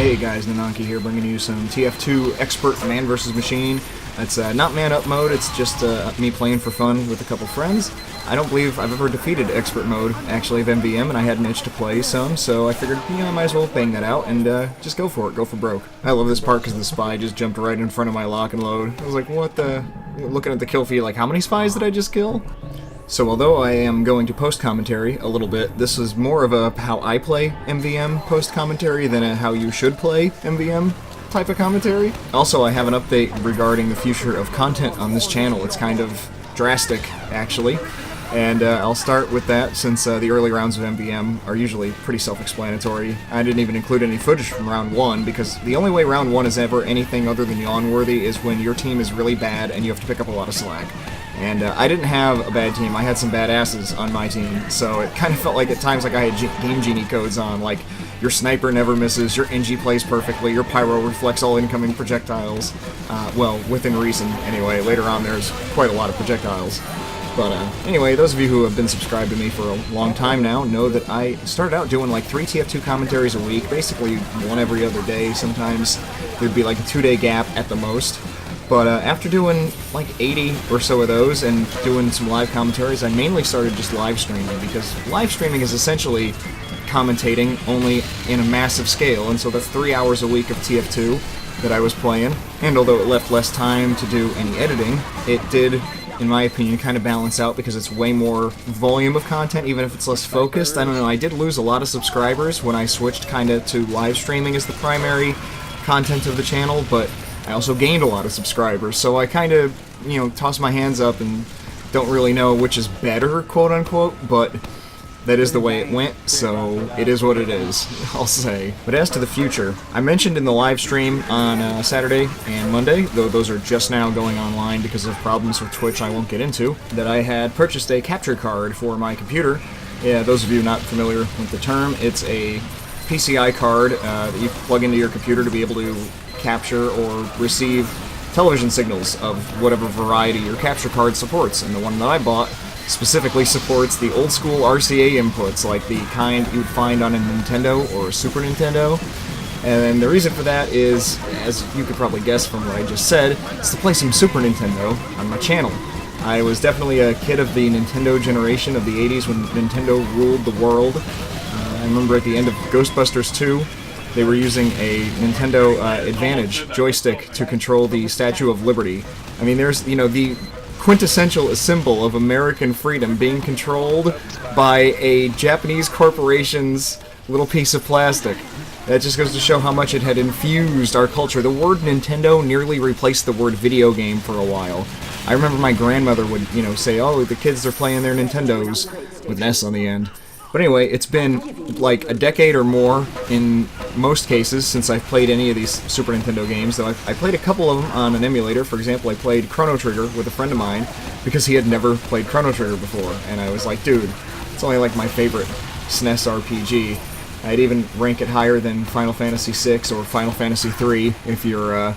Hey guys, Nananki here, bringing you some TF2 Expert Man vs. Machine. It's not man-up mode, it's just me playing for fun with a couple friends. I don't believe I've ever defeated Expert mode, actually, of MvM, and I had an itch to play some, so I figured, I might as well bang that out and just go for it, go for broke. I love this part because the spy just jumped right in front of my lock and load. I was like, what the... Looking at the kill feed, like, how many spies did I just kill? So although I am going to post commentary a little bit, this is more of a how I play MvM post commentary than a how you should play MvM type of commentary. Also, I have an update regarding the future of content on this channel. It's kind of drastic, actually. And I'll start with that since the early rounds of MvM are usually pretty self-explanatory. I didn't even include any footage from round 1 because the only way round 1 is ever anything other than yawn-worthy is when your team is really bad and you have to pick up a lot of slack. And I didn't have a bad team, I had some badasses on my team, so it kind of felt like at times like I had Game Genie codes on, like your sniper never misses, your NG plays perfectly, your pyro reflects all incoming projectiles. Well, within reason, anyway. Later on there's quite a lot of projectiles. But anyway, those of you who have been subscribed to me for a long time now know that I started out doing like 3 TF2 commentaries a week, basically one every other day. Sometimes there'd be like a 2-day gap at the most. But after doing like 80 or so of those and doing some live commentaries, I mainly started just live streaming, because live streaming is essentially commentating only in a massive scale, and so that's 3 hours a week of TF2 that I was playing. And although it left less time to do any editing, it did, in my opinion, kind of balance out because it's way more volume of content, even if it's less focused. I don't know, I did lose a lot of subscribers when I switched kind of to live streaming as the primary content of the channel, but I also gained a lot of subscribers, so I kind of, toss my hands up and don't really know which is better, quote-unquote, but that is the way it went, so it is what it is, I'll say. But as to the future, I mentioned in the live stream on Saturday and Monday, though those are just now going online because of problems with Twitch I won't get into, that I had purchased a capture card for my computer. Yeah, those of you not familiar with the term, it's a PCI card that you plug into your computer to be able to capture or receive television signals of whatever variety your capture card supports, and the one that I bought specifically supports the old school RCA inputs, like the kind you would find on a Nintendo or a Super Nintendo. And the reason for that is, as you could probably guess from what I just said, is to play some Super Nintendo on my channel. I was definitely a kid of the Nintendo generation of the 80s when Nintendo ruled the world. I remember at the end of Ghostbusters 2, they were using a Nintendo Advantage joystick to control the Statue of Liberty. I mean, there's, the quintessential symbol of American freedom being controlled by a Japanese corporation's little piece of plastic. That just goes to show how much it had infused our culture. The word Nintendo nearly replaced the word video game for a while. I remember my grandmother would, say, oh, the kids are playing their Nintendos, with an S on the end. But anyway, it's been like a decade or more in most cases since I've played any of these Super Nintendo games, though I played a couple of them on an emulator. For example, I played Chrono Trigger with a friend of mine because he had never played Chrono Trigger before, and I was like, dude, it's only like my favorite SNES RPG. I'd even rank it higher than Final Fantasy VI or Final Fantasy III if you're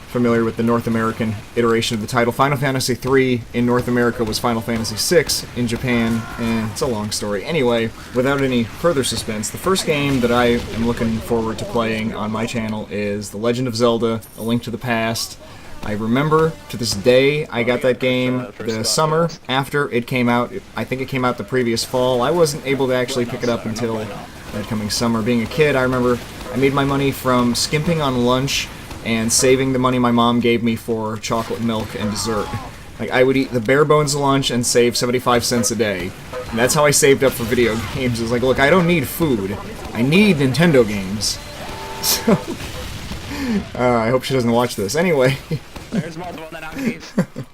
familiar with the North American iteration of the title. Final Fantasy III in North America was Final Fantasy VI in Japan, and it's a long story. Anyway, without any further suspense, the first game that I am looking forward to playing on my channel is The Legend of Zelda: A Link to the Past. I remember to this day I got that game the summer after it came out. I think it came out the previous fall. I wasn't able to actually pick it up until that coming summer. Being a kid, I remember I made my money from skimping on lunch and saving the money my mom gave me for chocolate milk and dessert. Like, I would eat the bare bones lunch and save 75 cents a day. And that's how I saved up for video games. It was like, look, I don't need food. I need Nintendo games. So, I hope she doesn't watch this. Anyway. There's multiple Nanankis.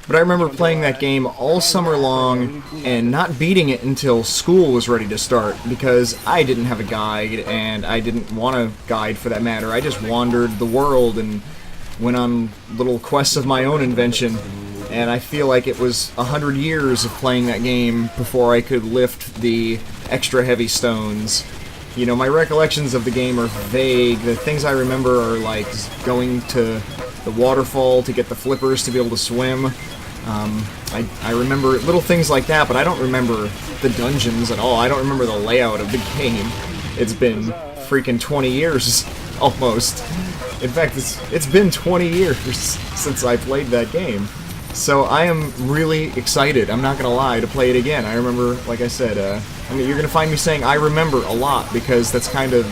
But I remember playing that game all summer long and not beating it until school was ready to start because I didn't have a guide, and I didn't want a guide for that matter. I just wandered the world and went on little quests of my own invention, and I feel like it was 100 years of playing that game before I could lift the extra heavy stones. My recollections of the game are vague. The things I remember are like going to the waterfall to get the flippers to be able to swim. I remember little things like that, but I don't remember the dungeons at all. I don't remember the layout of the game. It's been freaking 20 years, almost. In fact, it's been 20 years since I played that game. So I am really excited, I'm not gonna lie, to play it again. I remember, like I said, I mean, you're gonna find me saying I remember a lot, because that's kind of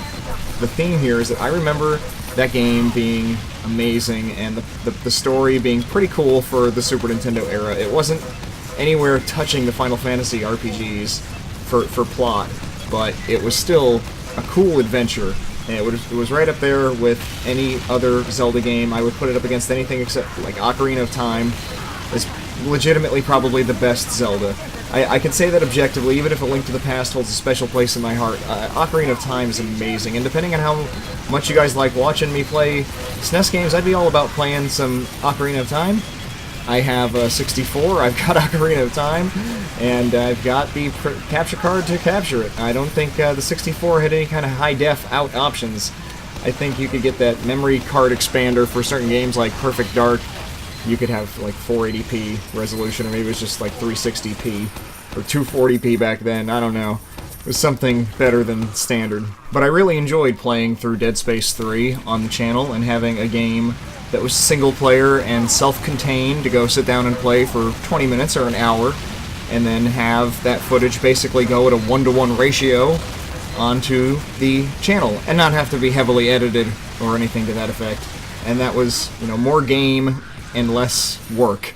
the theme here, is that I remember that game being amazing, and the story being pretty cool for the Super Nintendo era. It wasn't anywhere touching the Final Fantasy RPGs for plot, but it was still a cool adventure. And it was right up there with any other Zelda game. I would put it up against anything except, like, Ocarina of Time is legitimately probably the best Zelda. I can say that objectively, even if A Link to the Past holds a special place in my heart. Ocarina of Time is amazing, and depending on how much you guys like watching me play SNES games, I'd be all about playing some Ocarina of Time. I have a 64, I've got Ocarina of Time, and I've got the capture card to capture it. I don't think the 64 had any kind of high-def out options. I think you could get that memory card expander for certain games like Perfect Dark. You could have like 480p resolution, or maybe it was just like 360p, or 240p back then, I don't know. It was something better than standard. But I really enjoyed playing through Dead Space 3 on the channel, and having a game that was single player and self-contained to go sit down and play for 20 minutes or an hour, and then have that footage basically go at a 1-to-1 ratio onto the channel, and not have to be heavily edited or anything to that effect. And that was, you know, more game and less work.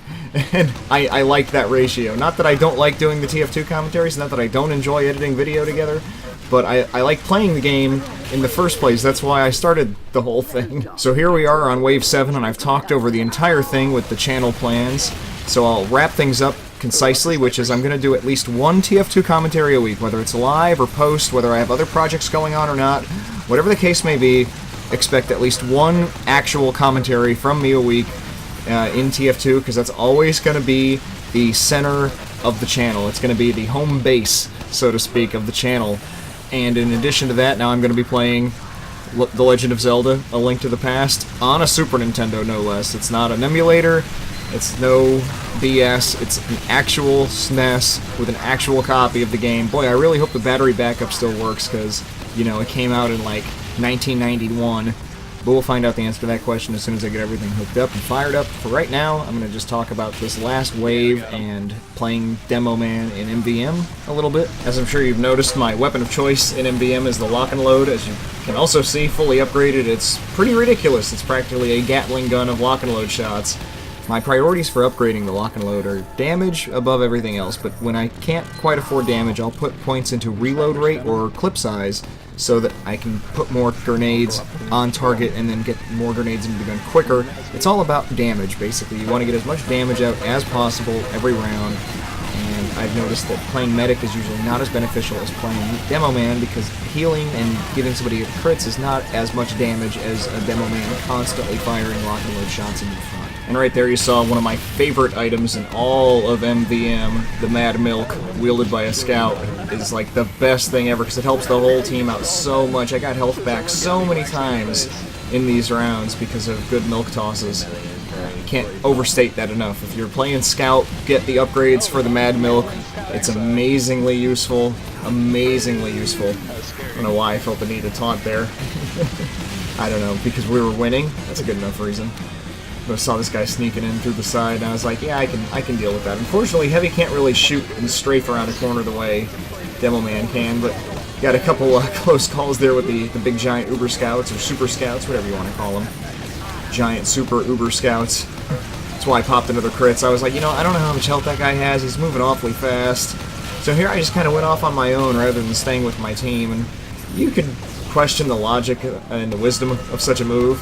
And I like that ratio. Not that I don't like doing the TF2 commentaries, not that I don't enjoy editing video together, but I like playing the game in the first place. That's why I started the whole thing. So here we are on Wave 7, and I've talked over the entire thing with the channel plans. So I'll wrap things up concisely, which is I'm going to do at least one TF2 commentary a week, whether it's live or post, whether I have other projects going on or not. Whatever the case may be, expect at least one actual commentary from me a week in TF2, because that's always going to be the center of the channel. It's going to be the home base, so to speak, of the channel. And in addition to that, now I'm going to be playing The Legend of Zelda, A Link to the Past, on a Super Nintendo, no less. It's not an emulator, it's no BS, it's an actual SNES with an actual copy of the game. Boy, I really hope the battery backup still works, because, you know, it came out in, like, 1991. But we'll find out the answer to that question as soon as I get everything hooked up and fired up. For right now, I'm going to just talk about this last wave and playing Demo Man in MvM a little bit. As I'm sure you've noticed, my weapon of choice in MvM is the Lock and Load. As you can also see, fully upgraded, it's pretty ridiculous. It's practically a Gatling gun of Lock and Load shots. My priorities for upgrading the Lock and Load are damage above everything else, but when I can't quite afford damage, I'll put points into reload rate or clip size, so that I can put more grenades on target and then get more grenades into the gun quicker. It's all about damage, basically. You want to get as much damage out as possible every round, and I've noticed that playing Medic is usually not as beneficial as playing Demo Man, because healing and giving somebody crits is not as much damage as a Demo Man constantly firing Lock and Load shots into the front. And right there you saw one of my favorite items in all of MvM, the Mad Milk, wielded by a scout, is like the best thing ever, because it helps the whole team out so much. I got health back so many times in these rounds because of good milk tosses. Can't overstate that enough. If you're playing scout, get the upgrades for the Mad Milk. It's amazingly useful. Amazingly useful. I don't know why I felt the need to taunt there. I don't know, because we were winning? That's a good enough reason. But I saw this guy sneaking in through the side, and I was like, yeah, I can deal with that. Unfortunately, Heavy can't really shoot and strafe around a corner the way Demo Man can, but got a couple close calls there with the big giant Uber Scouts, or Super Scouts, whatever you want to call them. Giant Super Uber Scouts. That's why I popped another crits. I was like, you know, I don't know how much health that guy has. He's moving awfully fast. So here I just kind of went off on my own rather than staying with my team, and you could question the logic and the wisdom of such a move.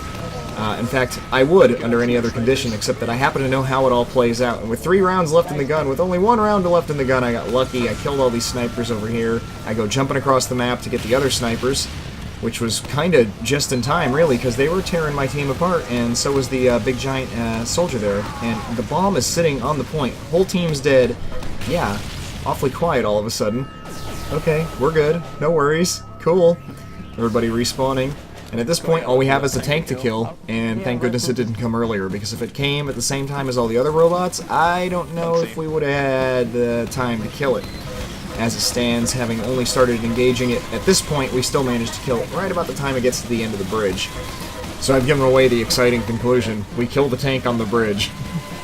In fact, I would under any other condition, except that I happen to know how it all plays out. And with 3 rounds left in the gun, with only 1 round left in the gun, I got lucky. I killed all these snipers over here. I go jumping across the map to get the other snipers, which was kind of just in time, really, because they were tearing my team apart, and so was the big giant soldier there. And the bomb is sitting on the point. Whole team's dead. Yeah, awfully quiet all of a sudden. Okay, we're good. No worries. Cool. Everybody respawning. And at this point, all we have is a tank to kill, and thank goodness it didn't come earlier, because if it came at the same time as all the other robots, I don't know if we would have had the time to kill it. as it stands, having only started engaging it. At this point, we still managed to kill it right about the time it gets to the end of the bridge. So I've given away the exciting conclusion. We kill the tank on the bridge.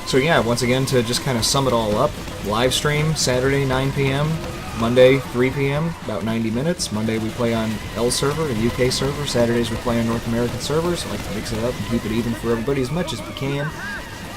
So yeah, once again, to just kind of sum it all up, live stream Saturday 9 p.m., Monday 3 p.m., about 90 minutes. Monday we play on L server, a UK server. Saturdays we play on North American servers. I like to mix it up and keep it even for everybody as much as we can.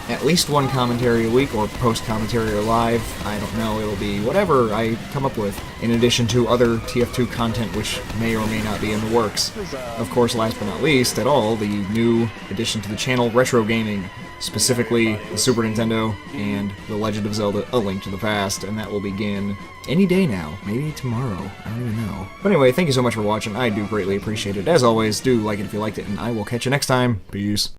At least one commentary a week, or post-commentary or live. I don't know, it'll be whatever I come up with, in addition to other TF2 content which may or may not be in the works. Of course, last but not least at all, the new addition to the channel, Retro Gaming, specifically the Super Nintendo and The Legend of Zelda: A Link to the Past, and that will begin any day now, maybe tomorrow, I don't even know. But anyway, thank you so much for watching, I do greatly appreciate it. As always, do like it if you liked it, and I will catch you next time. Peace.